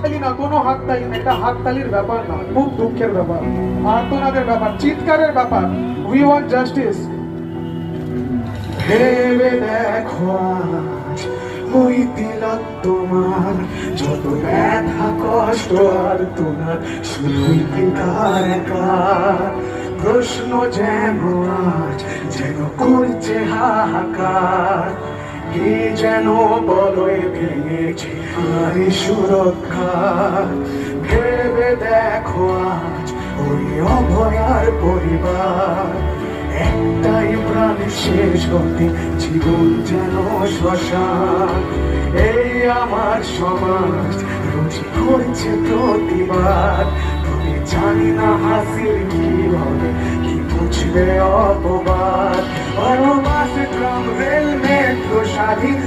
হাততালি না, কোনো হাততালি না, এটা হাততালির ব্যাপার না, খুব দুঃখের ব্যাপার, আর্তনাদের ব্যাপার, চিৎকারের ব্যাপার। We want justice. ভেবে দেখো আজ ওই তিলক তোমার, যত ব্যথা কষ্ট আর তোমার শুধুই পিতার একা। প্রশ্ন যেন আজ যেন করছে হাহাকার, কে যেন বলয় ভেঙেছে আর সুরক্ষা। ভেবে দেখো আজ ওই অভয়ার পরিবার, একটাই প্রাণ শেষ হতে জীবন যেন শ্মশান। এই আমার সমাজ রোজ করছে প্রতিবাদ, তবে জানি না হাসির কি হবে, কি বুঝবে অপবাদ। অনবাস গ্রাম রেল মেট্রো স্বাধীন